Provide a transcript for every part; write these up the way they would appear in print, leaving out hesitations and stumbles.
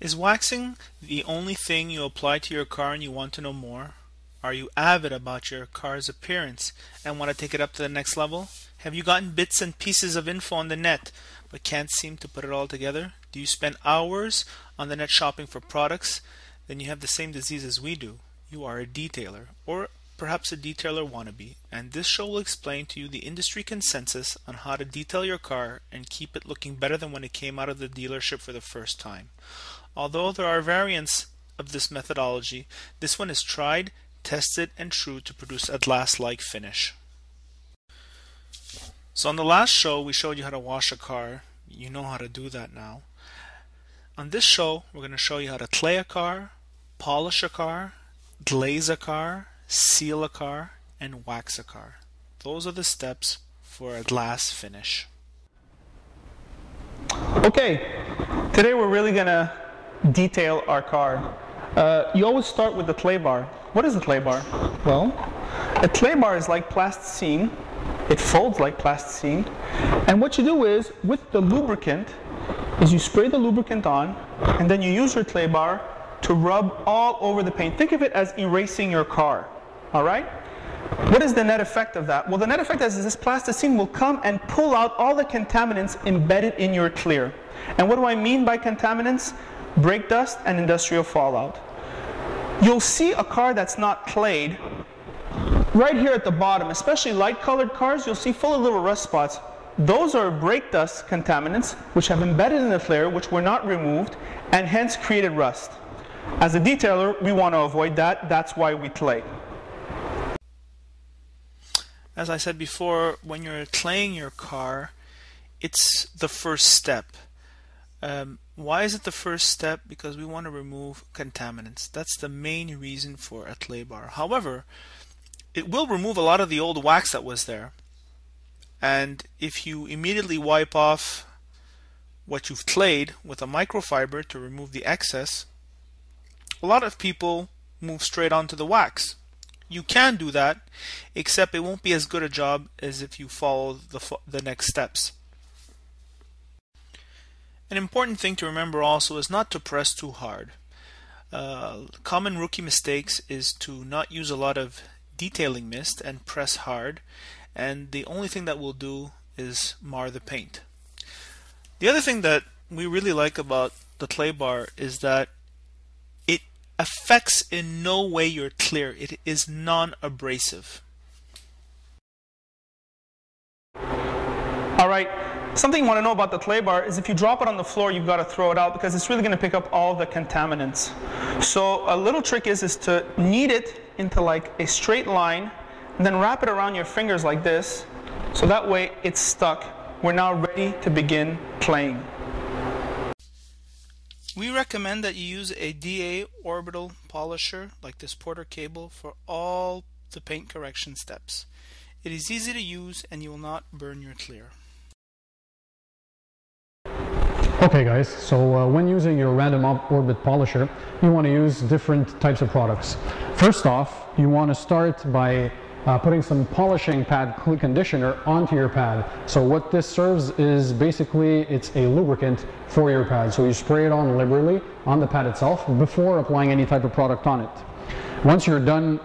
Is waxing the only thing you apply to your car and you want to know more? Are you avid about your car's appearance and want to take it up to the next level? Have you gotten bits and pieces of info on the net but can't seem to put it all together? Do you spend hours on the net shopping for products? Then you have the same disease as we do. You are a detailer, or perhaps a detailer wannabe, and this show will explain to you the industry consensus on how to detail your car and keep it looking better than when it came out of the dealership for the first time. Although there are variants of this methodology, this one is tried, tested, and true to produce a glass-like finish. So on the last show, we showed you how to wash a car. You know how to do that now. On this show, we're going to show you how to clay a car, polish a car, glaze a car, seal a car, and wax a car. Those are the steps for a glass finish. Okay, today we're really going to detail our car. You always start with the clay bar. What is a clay bar? Well, a clay bar is like plasticine. It folds like plasticine. And what you do is, with the lubricant, is you spray the lubricant on, and then you use your clay bar to rub all over the paint. Think of it as erasing your car. All right? What is the net effect of that? Well, the net effect is this plasticine will come and pull out all the contaminants embedded in your clear. And what do I mean by contaminants? Brake dust and industrial fallout. You'll see a car that's not clayed right here at the bottom, especially light colored cars, you'll see full of little rust spots. Those are brake dust contaminants which have embedded in the clear, which were not removed, and hence created rust. As a detailer, we want to avoid that. That's why we clay. As I said before, when you're claying your car, it's the first step. Why is it the first step? Because we want to remove contaminants. That's the main reason for a clay bar. However, it will remove a lot of the old wax that was there. And if you immediately wipe off what you've clayed with a microfiber to remove the excess, a lot of people move straight onto the wax. You can do that, except it won't be as good a job as if you follow the next steps. An important thing to remember also is not to press too hard. Common rookie mistakes is to not use a lot of detailing mist and press hard, and the only thing that will do is mar the paint. The other thing that we really like about the clay bar is that it affects in no way your clear. It is non-abrasive. All right. Something you want to know about the clay bar is if you drop it on the floor, you've got to throw it out because it's really going to pick up all the contaminants. So a little trick is to knead it into like a straight line and then wrap it around your fingers like this, so that way it's stuck. We're now ready to begin claying. We recommend that you use a DA orbital polisher like this Porter cable for all the paint correction steps. It is easy to use and you will not burn your clear. Okay guys, so when using your random orbit polisher, you want to use different types of products. First off, you want to start by putting some polishing pad conditioner onto your pad. So what this serves is basically it's a lubricant for your pad. So you spray it on liberally on the pad itself before applying any type of product on it. Once you're done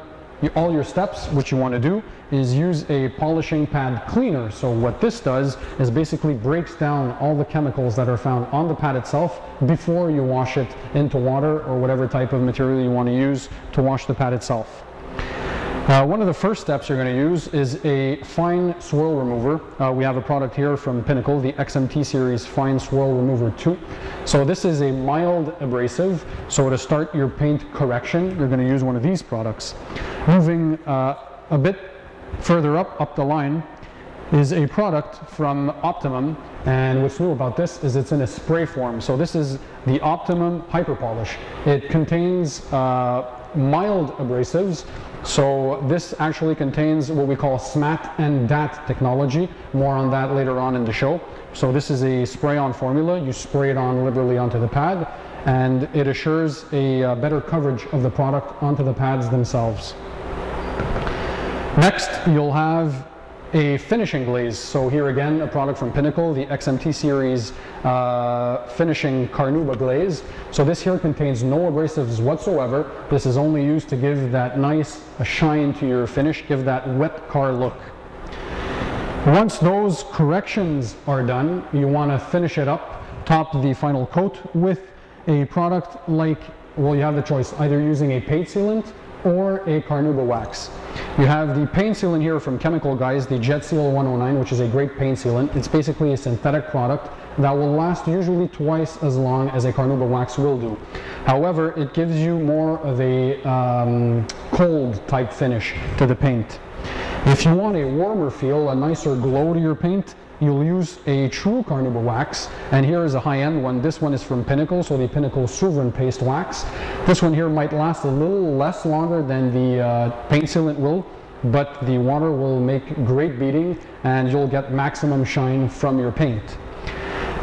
all your steps, what you want to do is use a polishing pad cleaner. So what this does is basically breaks down all the chemicals that are found on the pad itself before you wash it into water or whatever type of material you want to use to wash the pad itself. One of the first steps you're going to use is a fine swirl remover. We have a product here from Pinnacle, the XMT series Fine Swirl Remover 2. So this is a mild abrasive. So to start your paint correction, you're going to use one of these products. Moving a bit further up the line is a product from Optimum, and what's new about this is it's in a spray form. So this is the Optimum Hyper Polish. It contains mild abrasives. So this actually contains what we call SMAT and DAT technology. More on that later on in the show. So this is a spray-on formula. You spray it on liberally onto the pad, and it assures a better coverage of the product onto the pads themselves. Next, you'll have a finishing glaze. So here again, a product from Pinnacle, the XMT series finishing Carnauba glaze. So this here contains no abrasives whatsoever. This is only used to give that nice shine to your finish, give that wet car look. Once those corrections are done, you want to finish it up, top the final coat with a product like, well, you have the choice, either using a paint sealant or a Carnauba wax. You have the paint sealant here from Chemical Guys, the Jet Seal 109, which is a great paint sealant. It's basically a synthetic product that will last usually twice as long as a Carnauba wax will do. However, it gives you more of a cold type finish to the paint. If you want a warmer feel, a nicer glow to your paint, you'll use a true Carnauba wax, and here is a high-end one. This one is from Pinnacle, so the Pinnacle Sovereign Paste Wax. This one here might last a little less longer than the paint sealant will, but the water will make great beading and you'll get maximum shine from your paint.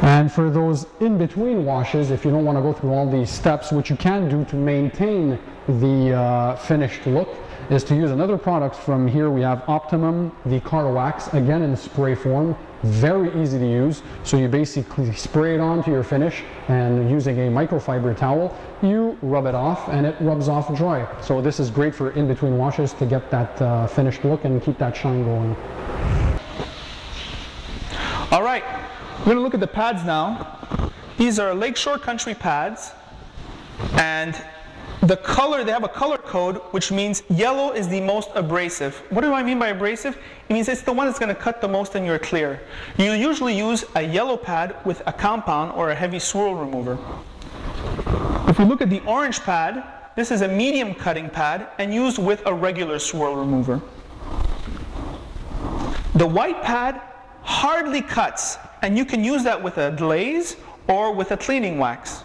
And for those in-between washes, if you don't want to go through all these steps, what you can do to maintain the finished look is to use another product from here. We have Optimum, the car wax, again in spray form, very easy to use. So you basically spray it onto your finish, and using a microfiber towel, you rub it off and it rubs off dry. So this is great for in-between washes to get that finished look and keep that shine going. All right, we're going to look at the pads now. These are Lakeshore Country pads, and the color, they have a color code, which means yellow is the most abrasive. What do I mean by abrasive? It means it's the one that's going to cut the most in your clear. You usually use a yellow pad with a compound or a heavy swirl remover. If we look at the orange pad, this is a medium cutting pad and used with a regular swirl remover. The white pad hardly cuts, and you can use that with a glaze or with a cleaning wax.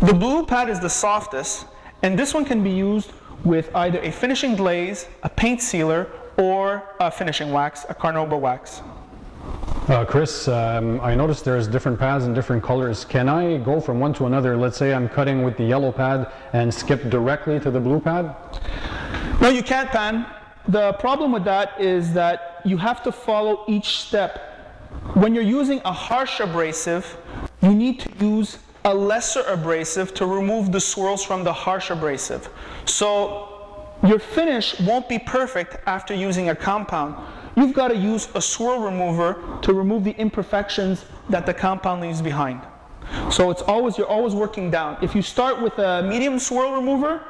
The blue pad is the softest, and this one can be used with either a finishing glaze, a paint sealer, or a finishing wax, a Carnauba wax. Chris, I noticed there's different pads in different colors. Can I go from one to another? Let's say I'm cutting with the yellow pad and skip directly to the blue pad? No, you can't, Pan. The problem with that is that you have to follow each step. When you're using a harsh abrasive, you need to use a lesser abrasive to remove the swirls from the harsh abrasive. So your finish won't be perfect after using a compound. You've got to use a swirl remover to remove the imperfections that the compound leaves behind. So you're always working down. If you start with a medium swirl remover,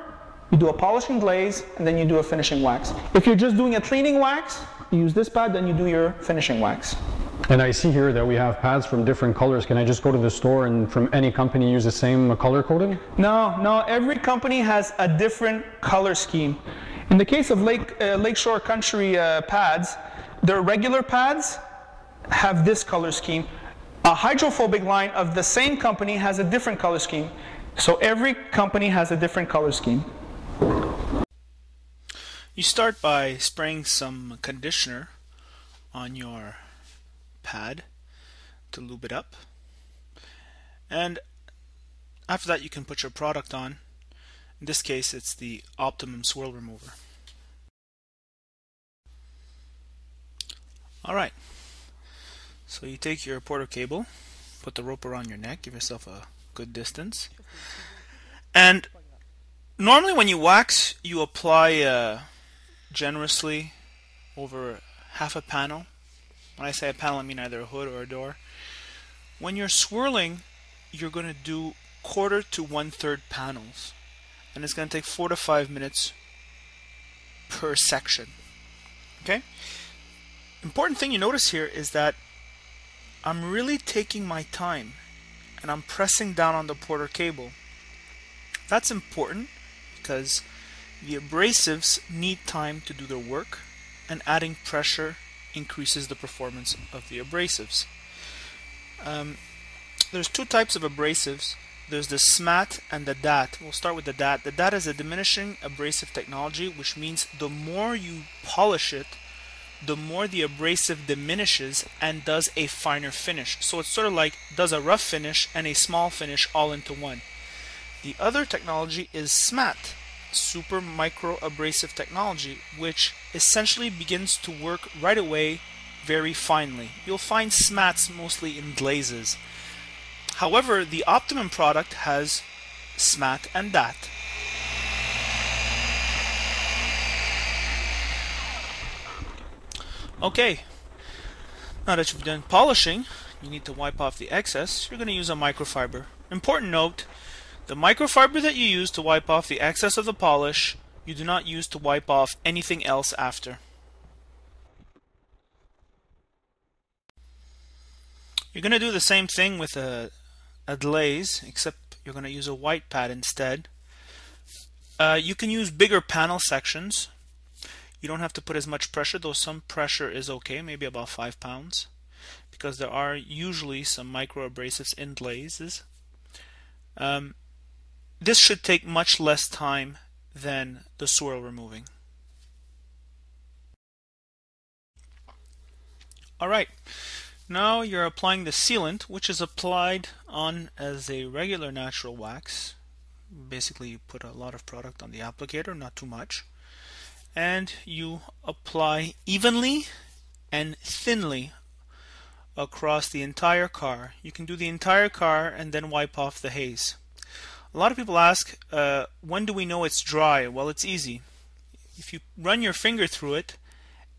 you do a polishing glaze, and then you do a finishing wax. If you're just doing a cleaning wax, you use this pad, then you do your finishing wax. And I see here that we have pads from different colors. Can I just go to the store and from any company use the same color coding? No, every company has a different color scheme. In the case of Lakeshore Country pads, their regular pads have this color scheme. A hydrophobic line of the same company has a different color scheme. So every company has a different color scheme. You start by spraying some conditioner on your pad to lube it up, and after that you can put your product on. In this case it's the Optimum Swirl Remover. Alright, so you take your Porter cable, put the rope around your neck, give yourself a good distance, and normally when you wax you apply generously over half a panel. When I say a panel, I mean either a hood or a door. When you're swirling, you're going to do 1/4 to 1/3 panels, and it's going to take 4 to 5 minutes per section. Okay? Important thing you notice here is that I'm really taking my time and I'm pressing down on the Porter cable. That's important because the abrasives need time to do their work, and adding pressure increases the performance of the abrasives. There's two types of abrasives. There's the SMAT and the DAT. We'll start with the DAT. The DAT is a diminishing abrasive technology, which means the more you polish it, the more the abrasive diminishes and does a finer finish. So it's sort of like does a rough finish and a small finish all into one. The other technology is SMAT, super micro abrasive technology, which essentially begins to work right away very finely. You'll find smats mostly in glazes. However, the Optimum product has smat and DAT. Okay, now that you've done polishing, you need to wipe off the excess. You're going to use a microfiber. Important note, the microfiber that you use to wipe off the excess of the polish, you do not use to wipe off anything else after. You're going to do the same thing with a glaze, except you're going to use a white pad instead. You can use bigger panel sections. You don't have to put as much pressure, though some pressure is okay, maybe about 5 pounds, because there are usually some micro abrasives in glazes. This should take much less time than the swirl removing. Alright, now you're applying the sealant, which is applied on as a regular natural wax. Basically, you put a lot of product on the applicator, not too much, and you apply evenly and thinly across the entire car. You can do the entire car and then wipe off the haze. A lot of people ask, when do we know it's dry? Well, it's easy. If you run your finger through it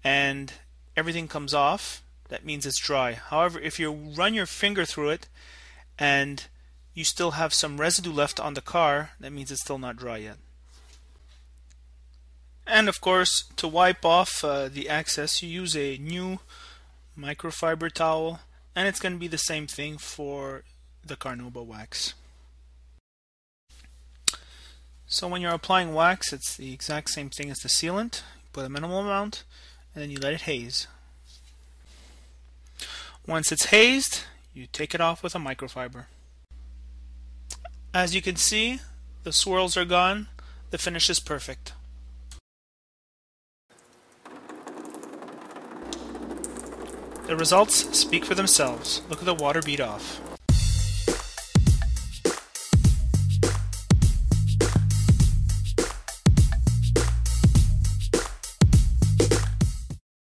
and everything comes off, that means it's dry. However, if you run your finger through it and you still have some residue left on the car, that means it's still not dry yet. And of course, to wipe off the excess, you use a new microfiber towel, and it's going to be the same thing for the Carnauba wax. So when you're applying wax, it's the exact same thing as the sealant. You put a minimal amount, and then you let it haze. Once it's hazed, you take it off with a microfiber. As you can see, the swirls are gone. The finish is perfect. The results speak for themselves. Look at the water bead off.